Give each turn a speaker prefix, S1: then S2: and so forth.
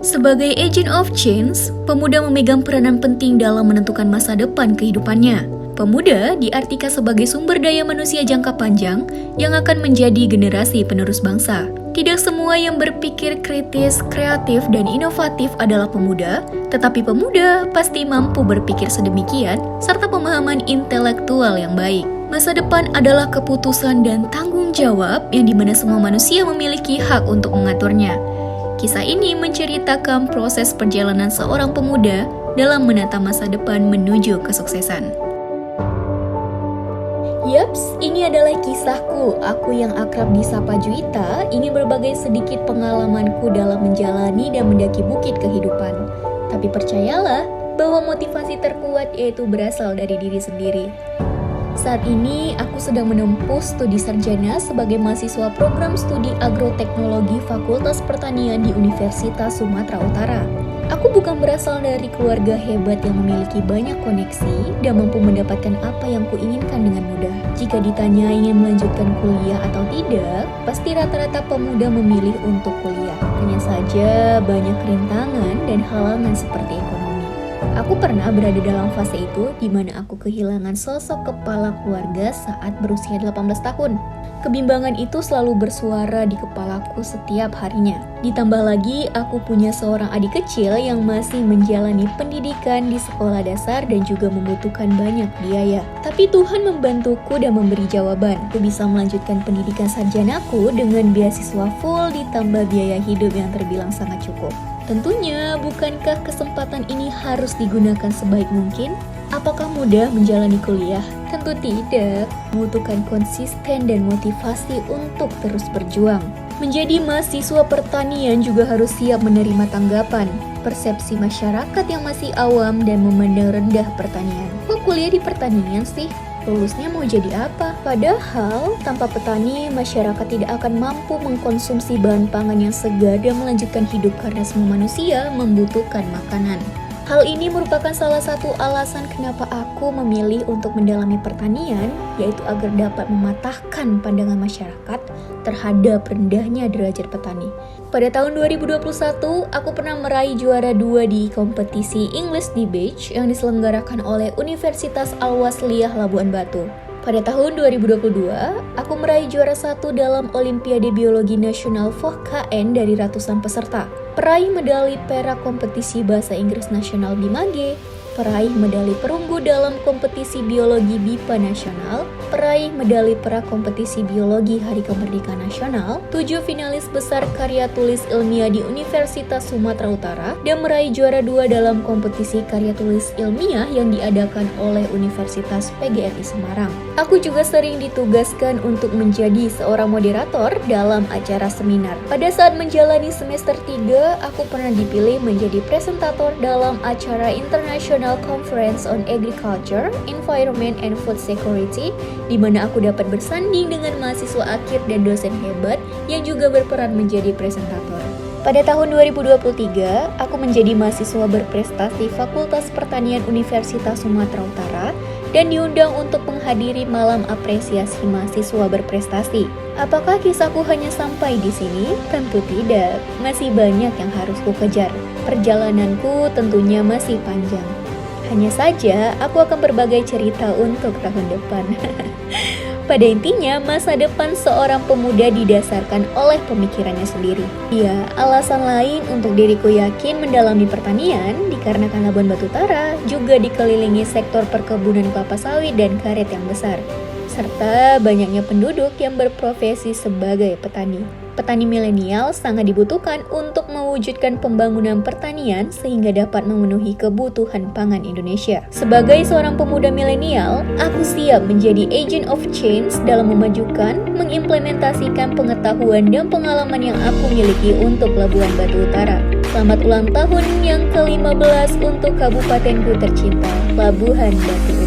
S1: Sebagai agent of change, pemuda memegang peranan penting dalam menentukan masa depan kehidupannya. Pemuda diartikan sebagai sumber daya manusia jangka panjang yang akan menjadi generasi penerus bangsa. Tidak semua yang berpikir kritis, kreatif, dan inovatif adalah pemuda, tetapi pemuda pasti mampu berpikir sedemikian serta pemahaman intelektual yang baik. Masa depan adalah keputusan dan tanggung jawab yang dimana semua manusia memiliki hak untuk mengaturnya. Kisah ini menceritakan proses perjalanan seorang pemuda dalam menata masa depan menuju kesuksesan. Yaps, ini adalah kisahku. Aku yang akrab disapa Juwita ingin berbagi sedikit pengalamanku dalam menjalani dan mendaki bukit kehidupan. Tapi percayalah bahwa motivasi terkuat yaitu berasal dari diri sendiri. Saat ini, aku sedang menempuh studi sarjana sebagai mahasiswa program studi agroteknologi Fakultas Pertanian di Universitas Sumatera Utara. Aku bukan berasal dari keluarga hebat yang memiliki banyak koneksi dan mampu mendapatkan apa yang kuinginkan dengan mudah. Jika ditanya ingin melanjutkan kuliah atau tidak, pasti rata-rata pemuda memilih untuk kuliah. Hanya saja banyak rintangan dan halangan seperti ekonomi. Aku pernah berada dalam fase itu di mana aku kehilangan sosok kepala keluarga saat berusia 18 tahun. Kebimbangan itu selalu bersuara di kepalaku setiap harinya. Ditambah lagi, aku punya seorang adik kecil yang masih menjalani pendidikan di sekolah dasar dan juga membutuhkan banyak biaya. Tapi Tuhan membantuku dan memberi jawaban. Aku bisa melanjutkan pendidikan sarjanaku dengan beasiswa full ditambah biaya hidup yang terbilang sangat cukup. Tentunya, bukankah kesempatan ini harus digunakan sebaik mungkin? Apakah mudah menjalani kuliah? Tentu tidak, membutuhkan konsisten dan motivasi untuk terus berjuang. Menjadi mahasiswa pertanian juga harus siap menerima tanggapan, persepsi masyarakat yang masih awam dan memandang rendah pertanian. Kok kuliah di pertanian sih? Lulusnya mau jadi apa? Padahal, tanpa petani, masyarakat tidak akan mampu mengkonsumsi bahan pangan yang segar dan melanjutkan hidup karena semua manusia membutuhkan makanan. Hal ini merupakan salah satu alasan kenapa aku memilih untuk mendalami pertanian, yaitu agar dapat mematahkan pandangan masyarakat terhadap rendahnya derajat petani. Pada tahun 2021, aku pernah meraih juara 2 di kompetisi English Debate yang diselenggarakan oleh Universitas Al-Wasliyah Labuan Batu. Pada tahun 2022, aku meraih juara 1 dalam Olimpiade Biologi Nasional VOKN dari ratusan peserta. Peraih medali perak kompetisi Bahasa Inggris Nasional BIMAGE, peraih medali perunggu dalam kompetisi biologi BIPA Nasional, peraih medali perak kompetisi biologi Hari Kemerdekaan Nasional, 7 finalis besar karya tulis ilmiah di Universitas Sumatera Utara, dan meraih juara 2 dalam kompetisi karya tulis ilmiah yang diadakan oleh Universitas PGRI Semarang. Aku juga sering ditugaskan untuk menjadi seorang moderator dalam acara seminar. Pada saat menjalani semester 3, aku pernah dipilih menjadi presentator dalam acara International Conference on Agriculture, Environment and Food Security, di mana aku dapat bersanding dengan mahasiswa akhir dan dosen hebat yang juga berperan menjadi presentator. Pada tahun 2023, aku menjadi mahasiswa berprestasi Fakultas Pertanian Universitas Sumatera Utara dan diundang untuk menghadiri malam apresiasi mahasiswa berprestasi. Apakah kisahku hanya sampai di sini? Tentu tidak, masih banyak yang harus kukejar. Perjalananku tentunya masih panjang. Hanya saja, aku akan berbagai cerita untuk tahun depan. Pada intinya, masa depan seorang pemuda didasarkan oleh pemikirannya sendiri. Ya, alasan lain untuk diriku yakin mendalami pertanian dikarenakan Labuan Batu Utara juga dikelilingi sektor perkebunan kelapa sawit dan karet yang besar, serta banyaknya penduduk yang berprofesi sebagai petani. Petani milenial sangat dibutuhkan untuk mewujudkan pembangunan pertanian sehingga dapat memenuhi kebutuhan pangan Indonesia. Sebagai seorang pemuda milenial, aku siap menjadi agent of change dalam memajukan, mengimplementasikan pengetahuan dan pengalaman yang aku miliki untuk Labuan Batu Utara. Selamat ulang tahun yang ke-15 untuk kabupatenku tercinta, Labuhan Batu.